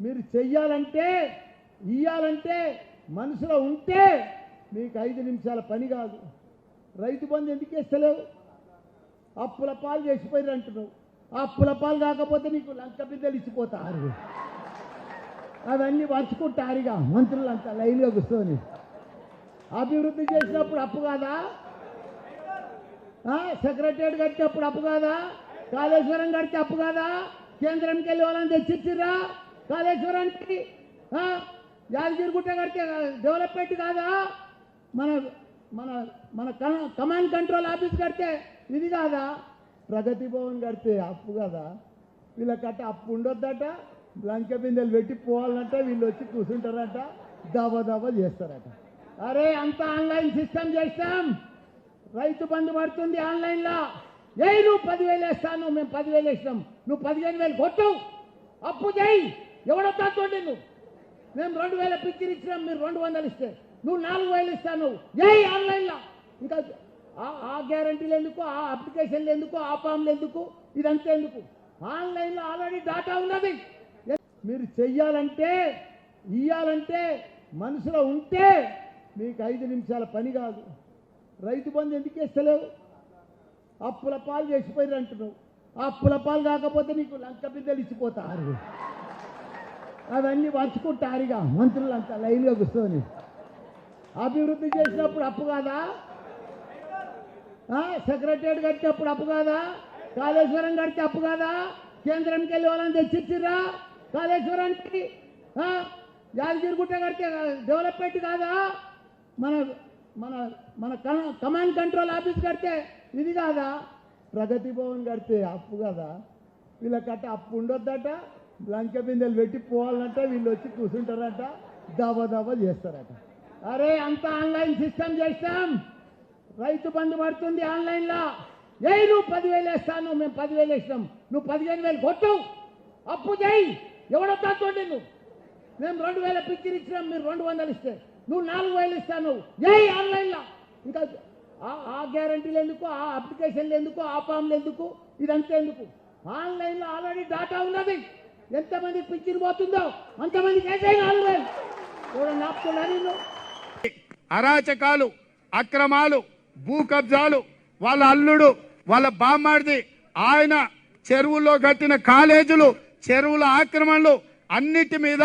మీరు చెయ్యాలంటే ఇయ్యాలంటే మనసులో ఉంటే మీకు 5 నిమిషాల పని కాదు. రైతు బంధు ఎందుకు ఇస్తలేవు? అప్పుల పాలు చేసిపోయారు అంటున్నావు. అప్పుల పాలు కాకపోతే నీకు లంక బిడ్డలు ఇచ్చిపోతారు. అవన్నీ పంచుకుంటారుగా మంత్రులంతా లైన్గా కూర్చొని. అభివృద్ధి చేసినప్పుడు అప్పు కాదా? సెక్రటరియట్ కట్టినప్పుడు అప్పు కాదా? కాళేశ్వరం కడితే అప్పు కాదా? కేంద్రంకి వెళ్ళి వాళ్ళని తెచ్చిచ్చిర్రా కాళేశ్వరానికి? యాదగిరిగుట్ట కడితే డెవలప్మెంట్ కాదా? మన మన మన కమాండ్ కంట్రోల్ ఆఫీస్ కడితే ఇది కాదా? ప్రగతి భవన్ కడితే అప్పు కదా? వీళ్ళకట్ట అప్పు ఉండొద్దట, లంక బిందెలు పెట్టి పోవాలంటే వీళ్ళు వచ్చి కూర్చుంటారట, దబా చేస్తారట. అరే అంతా ఆన్లైన్ సిస్టమ్ చేస్తాం. రైతు బంధు పడుతుంది ఆన్లైన్లో. నువ్వు 10,000 వేస్తాను, మేము 10,000 వేసినాం, నువ్వు 15,000 కొట్టు, అప్పు చేయి, ఎవడొద్దా చూడండి. నువ్వు మేము 2,000 పిక్చర్ ఇచ్చినాం, మీరు 200 ఇస్తే నువ్వు 4,000 ఇస్తాను. ఆన్లైన్లో ఇంకా ఆ గ్యారంటీలు ఎందుకు? ఆ అప్లికేషన్లు ఎందుకు? ఆ ఫామ్లు ఎందుకు? ఇదంతా ఎందుకు? ఆన్లైన్లో ఆల్రెడీ డాటా ఉన్నది. మీరు చెయ్యాలంటే ఇయ్యాలంటే మనసులో ఉంటే మీకు 5 నిమిషాల పని కాదు. రైతు బంధు ఎందుకు ఇస్తలేవు? అప్పుల పాలు చేసిపోయారు అంటున్నావు. అప్పుల పాలు కాకపోతే నీకు లంక బిడ్డలు ఇచ్చిపోతారు. అవన్నీ పంచుకుంటారుగా మంత్రులంతా లైన్గా కూర్చొని. అభివృద్ధి చేసినప్పుడు అప్పు కాదా? సెక్రటరియట్ కట్టినప్పుడు అప్పు కాదా? కాళేశ్వరం కడితే అప్పు కాదా? కేంద్రంకి వెళ్ళి వాళ్ళని తెచ్చిచ్చిర్రా కాళేశ్వరానికి? యాదగిరిగుట్ట కడితే డెవలప్మెంట్ కాదా? మన మన మన కమాండ్ కంట్రోల్ ఆఫీస్ కడితే ఇది కాదా? ప్రగతి భవన్ కడితే అప్పు కదా? వీళ్ళకట్ట అప్పు ఉండొద్దట, లంక బిందెలు పెట్టి పోవాలంటే వీళ్ళు వచ్చి కూర్చుంటారట, దబా చేస్తారట. అరే అంతా ఆన్లైన్ సిస్టమ్ చేస్తాం. రైతు బంధు పడుతుంది ఆన్లైన్లో. నువ్వు 10,000 వేస్తాను, మేము 10,000 వేసినాం, నువ్వు 15,000 కొట్టు, అప్పు చేయి, ఎవడొద్దా చూడండి. నువ్వు మేము 2,000 పిక్చర్ ఇచ్చినాం, మీరు 200 ఇస్తే నువ్వు 4,000 ఇస్తాను. ఆన్లైన్లో ఇంకా ఆ గ్యారంటీలు ఎందుకు? ఆ అప్లికేషన్లు ఎందుకు? ఆ ఫామ్లు ఎందుకు? ఇదంతా ఎందుకు? ఆన్లైన్లో ఆల్రెడీ డాటా ఉన్నది. ఎంతమంది పిక్చర్ పోతుందో అంతమందికి వేసే 4,000 కూడా నాపుతున్నారు. అరాచకాలు, అక్రమాలు, భూ కబ్జాలు, వాళ్ళ అల్లుడు, వాళ్ళ బామ్మాడిది, ఆయన చెరువుల్లో కట్టిన కాలేజీలు, చెరువుల ఆక్రమణలు అన్నిటి మీద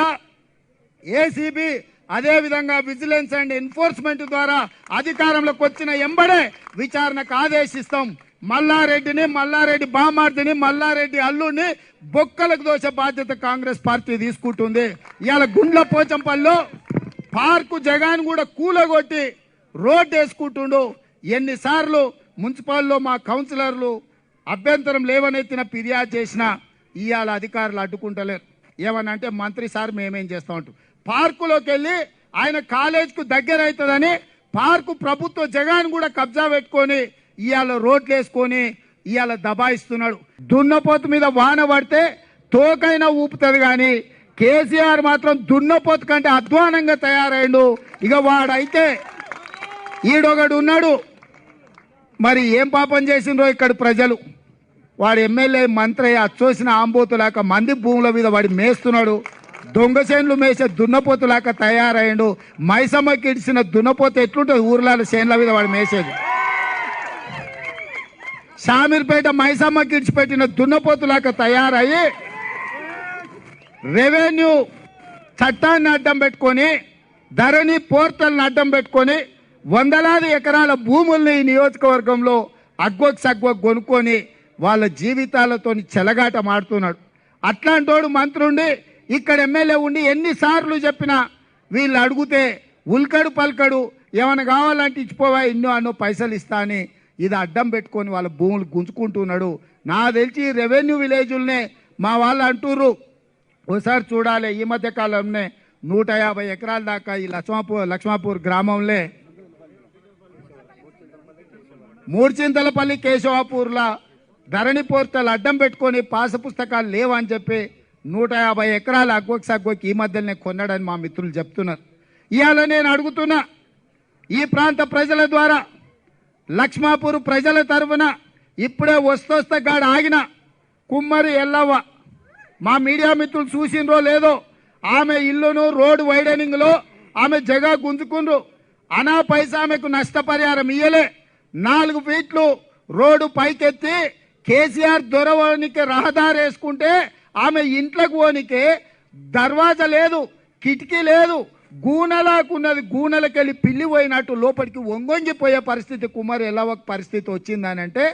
ఏసీబీ అదేవిధంగా విజిలెన్స్ అండ్ ఎన్ఫోర్స్మెంట్ ద్వారా అధికారంలోకి వచ్చిన ఎంబడే విచారణకు ఆదేశిస్తాం. మల్లారెడ్డి బామ్మార్దిని, మల్లారెడ్డి అల్లుడిని బొక్కలకు దోసే బాధ్యత కాంగ్రెస్ పార్టీ తీసుకుంటుంది. ఇవాళ గుండ్ల పోచంపల్లిలో పార్కు జగాన్ కూడా కూలగొట్టి రోడ్డు వేసుకుంటుండు. ఎన్నిసార్లు మున్సిపాల్లో మా కౌన్సిలర్లు అభ్యంతరం లేవనెత్తిన ఫిర్యాదు చేసినా ఇవాళ అధికారులు అడ్డుకుంటలేరు. ఏమనంటే మంత్రి సార్ మేమేం చేస్తాం అంటూ పార్కులోకి వెళ్ళి ఆయన కాలేజ్కు దగ్గర అవుతుందని పార్కు ప్రభుత్వ జగాన్ కూడా కబ్జా పెట్టుకొని ఇవాళ రోడ్లు వేసుకొని ఇవాళ దబాయిస్తున్నాడు. దున్నపోతు మీద వాన పడితే తోకైనా ఊపుతుంది కానీ కేసీఆర్ మాత్రం దున్నపోతు కంటే అధ్వానంగా తయారైండు. ఇక వాడైతే ఈడొకడు ఉన్నాడు, మరి ఏం పాపం చేసిండ్రో ఇక్కడ ప్రజలు. వాడు ఎమ్మెల్యే మంత్రి అచ్చోసిన ఆంబోతులాక మంది భూముల మీద వాడి మేస్తున్నాడు. దొంగ చేన్లు మేసే దున్నపోతులాక తయారైండు. మైసమ్మకి ఇడిచిన దున్నపోత ఎట్లుంటుంది ఊర్ల చేన్ల మీద వాడు మేసేది. షామీర్పేట మైసమ్మకి ఇడిచిపెట్టిన దున్నపోతులాక తయారయ్యి రెవెన్యూ చట్టాన్ని అడ్డం పెట్టుకొని, ధరణి పోర్టల్ని అడ్డం పెట్టుకొని వందలాది ఎకరాల భూముల్ని ఈ నియోజకవర్గంలో అగ్గొక్ కొనుక్కొని వాళ్ళ జీవితాలతో చెలగాట మాడుతున్నాడు. అట్లాంటోడు మంత్రుండి ఇక్కడ ఎమ్మెల్యే ఉండి ఎన్నిసార్లు చెప్పినా వీళ్ళు అడిగితే ఉల్కడు పల్కడు, ఏమైనా కావాలంటే ఇచ్చిపోవా, అన్నో పైసలు ఇస్తా అని ఇది అడ్డం పెట్టుకొని వాళ్ళ భూములు గుంజుకుంటున్నాడు. నాకు తెలిసి రెవెన్యూ విలేజుల్నే మా వాళ్ళు అంటుర్రు, ఒకసారి చూడాలి. ఈ మధ్య కాలంలో 150 ఎకరాల దాకా ఈ లక్ష్మాపూర్ గ్రామంలో మూర్చింతలపల్లి కేశవాపూర్లా ధరణి పోర్టల్ అడ్డం పెట్టుకొని పాస పుస్తకాలు లేవని చెప్పి 150 ఎకరాల అగ్గొకి ఈ మధ్యలోనే కొన్నాడని మా మిత్రులు చెప్తున్నారు. ఇవాళ నేను అడుగుతున్నా, ఈ ప్రాంత ప్రజల ద్వారా లక్ష్మాపూర్ ప్రజల తరఫున ఇప్పుడే వస్తోస్తగాడు ఆగిన కుమ్మరి ఎల్లవ్వ, మా మీడియా మిత్రులు చూసిండ్రో లేదో, ఆమె ఇల్లును రోడ్ వైడనింగ్ లో ఆమె జగా గుంజుకుండ్రు. అనా పైసా ఆమెకు నష్టపరిహారం ఇయ్యలే. 4 ఫీట్లు రోడ్డు పైకెత్తి కేసీఆర్ దొరవనికి రహదారి వేసుకుంటే ఆమె ఇంట్లోకి పోనికే దర్వాజా లేదు, కిటికీ లేదు, గూనలాకున్నది. గూనలకెళ్ళి పిల్లి పోయినట్టు లోపలికి వంగొంగిపోయే పరిస్థితి కుమార్ ఎల్లవ్వ పరిస్థితి వచ్చిందనంటే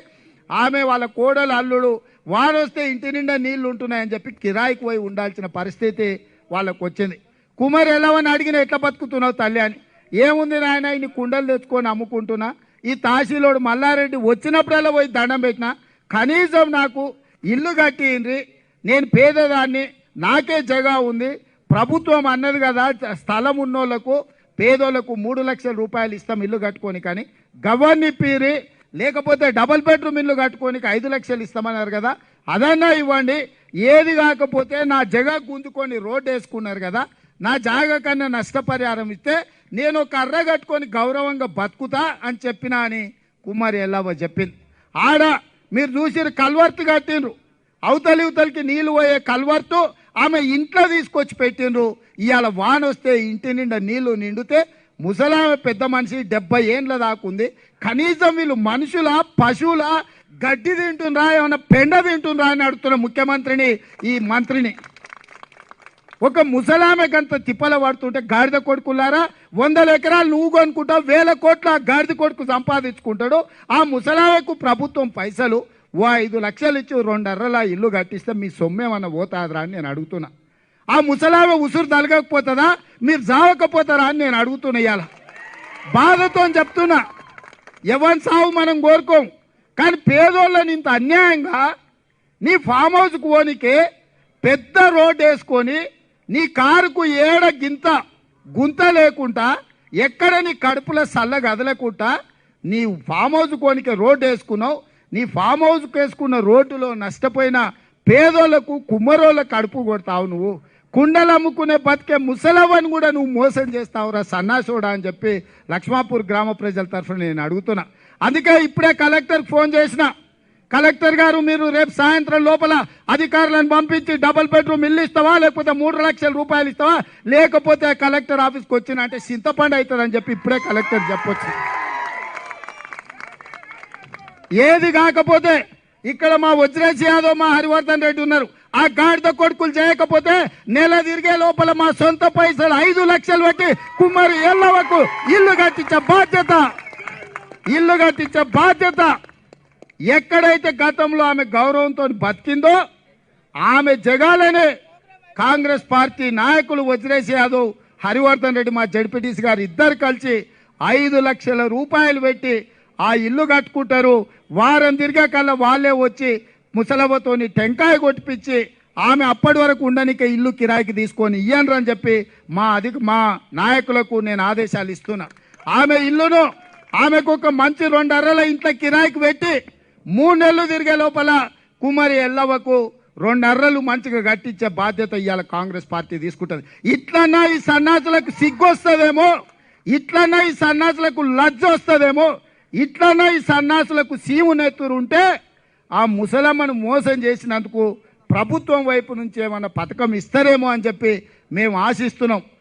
ఆమె వాళ్ళ కోడలు అల్లుడు వారొస్తే ఇంటి నిండా నీళ్లు ఉంటున్నాయని చెప్పి కిరాయికి పోయి ఉండాల్సిన పరిస్థితి వాళ్ళకు వచ్చింది. కుమార్ ఎల్లవ్వని అడిగిన ఎట్లా బతుకుతున్నావు తల్లి అని. ఏముంది నాయన, ఇన్ని కుండలు తెచ్చుకొని అమ్ముకుంటున్నా. ఈ తహసీలోడు మల్లారెడ్డి వచ్చినప్పుడల్లా పోయి దండం పెట్టినా, కనీసం నాకు ఇల్లు కట్టిండ్రి, నేను పేదదాన్ని, నాకే జగా ఉంది, ప్రభుత్వం అన్నది కదా స్థలం ఉన్నోళ్లకు పేదోళ్లకు 3 లక్షల రూపాయలు ఇస్తాం ఇల్లు కట్టుకొని, కానీ గవర్ని పీరి లేకపోతే డబుల్ బెడ్రూమ్ ఇల్లు కట్టుకోనికి 5 లక్షలు ఇస్తామన్నారు కదా, అదన్నా ఇవ్వండి. ఏది కాకపోతే నా జగా గుంజుకొని రోడ్డు వేసుకున్నారు కదా, నా జాగా కన్నా నష్టపరిహారం ఇస్తే నేను ఒక అర్ర కట్టుకొని గౌరవంగా బతుకుతా అని చెప్పినా అని కుమారి ఎల్లవ్వ చెప్పింది. ఆడ మీరు చూసిరు కల్వర్తు కట్టిండ్రు, అవతలి ఇవతలికి నీళ్లు పోయే కల్వర్తు ఆమె ఇంట్లో తీసుకొచ్చి పెట్టిండ్రు. ఇవాళ వాన వస్తే ఇంటి నిండా నీళ్లు నిండితే ముసలామె పెద్ద మనిషి 70 ఏండ్ల దాకుంది. కనీసం వీళ్ళు మనుషుల పశువుల గడ్డి తింటుండ్రా, ఏమన్నా పెండ తింటుండ్రా అని అడుగుతున్న ముఖ్యమంత్రిని, ఈ మంత్రిని. ఒక ముసలామెకంత తిప్పల పడుతుంటే గాడిద కొడుకులారా, 100 ఎకరాలు నువ్వు కొనుక్కుంటావు, 1000 కోట్ల గాడిద కొడుకు సంపాదించుకుంటాడు. ఆ ముసలామెకు ప్రభుత్వం పైసలు 5 లక్షలు ఇచ్చి 2 అర్రల ఇల్లు కట్టిస్తే మీ సొమ్మేమన్నా పోతాదరా అని నేను అడుగుతున్నా. ఆ ముసలామె ఉసురు తలగకపోతుందా, మీరు జావకపోతారా అని నేను అడుగుతున్నా. ఇవాళ బాధతో చెప్తున్నా, ఎవరి సావు మనం కోరుకోం, కానీ పేదోళ్ళని ఇంత అన్యాయంగా నీ ఫామ్ హౌస్కి పోనీకే పెద్ద రోడ్ వేసుకొని నీ కారుకు ఏడ గింత గుంత లేకుండా ఎక్కడ నీ కడుపులో సల్ల గదలకుండా నీ ఫామ్ హౌస్ కోనికే రోడ్డు వేసుకున్నావు. నీ ఫామ్ హౌస్కి వేసుకున్న రోడ్డులో నష్టపోయిన పేదోళ్లకు కుమ్మరోళ్ళకు కడుపు కొడతావు. నువ్వు కుండలు అమ్ముకునే బతికే ముసలవ్వని కూడా నువ్వు మోసం చేస్తావురా సన్నాసోడా అని చెప్పి లక్ష్మాపూర్ గ్రామ ప్రజల తరఫున నేను అడుగుతున్నా. అందుకే ఇప్పుడే కలెక్టర్కి ఫోన్ చేసిన, కలెక్టర్ గారు మీరు రేపు సాయంత్రం లోపల అధికారులను పంపించి డబుల్ బెడ్రూమ్ ఇల్లు ఇస్తావా, లేకపోతే 3 లక్షల రూపాయలు ఇస్తావా, లేకపోతే కలెక్టర్ ఆఫీస్కి వచ్చిన అంటే చింతపండు అవుతుందని చెప్పి ఇప్పుడే కలెక్టర్ చెప్పొచ్చు. ఏది కాకపోతే ఇక్కడ మా వజ్రేష్ యాదవ్, మా హరివర్ధన్ రెడ్డి ఉన్నారు. ఆ గాడిద కొడుకులు చేయకపోతే నెల తిరిగే లోపల మా సొంత పైసలు 5 లక్షలు పెట్టి కుమారి ఎల్లవ్వకు ఇల్లు కట్టించే బాధ్యత ఎక్కడైతే గతంలో ఆమె గౌరవంతో బతికిందో ఆమె జగాలనే కాంగ్రెస్ పార్టీ నాయకులు వజ్రేష్ యాదవ్, హరివర్ధన్ రెడ్డి, మా జడ్పీటీసీ గారు ఇద్దరు కలిసి 5 లక్షల రూపాయలు పెట్టి ఆ ఇల్లు కట్టుకుంటారు. వారం తిరిగే కల్లా వాళ్ళే వచ్చి ముసలవ్వతోని టెంకాయ కొట్టిపించి ఆమె అప్పటి వరకు ఉండనికే ఇల్లు కిరాయికి తీసుకొని ఇయ్యండ్రు అని చెప్పి మా నాయకులకు నేను ఆదేశాలు ఇస్తున్నా. ఆమె ఇల్లును ఆమెకు ఒక మంచి 2 అర్రల ఇంట్లో కిరాయికి పెట్టి 3 నెలలు తిరిగే లోపల కుమారి ఎల్లవ్వకు 2 అర్రలు మంచిగా కట్టించే బాధ్యత ఇవాళ కాంగ్రెస్ పార్టీ తీసుకుంటుంది. ఇట్లన్నా ఈ సన్నాసులకు సిగ్గు వస్తుందేమో, ఇట్లన్నా ఈ సన్నాసులకు లజ్జ వస్తుందేమో, ఇట్లన్నా ఈ సన్నాసులకు సీము నెత్తురు ఉంటే ఆ ముసలమ్మను మోసం చేసినందుకు ప్రభుత్వం వైపు నుంచి ఏమన్నా పథకం ఇస్తారేమో అని చెప్పి మేము ఆశిస్తున్నాం.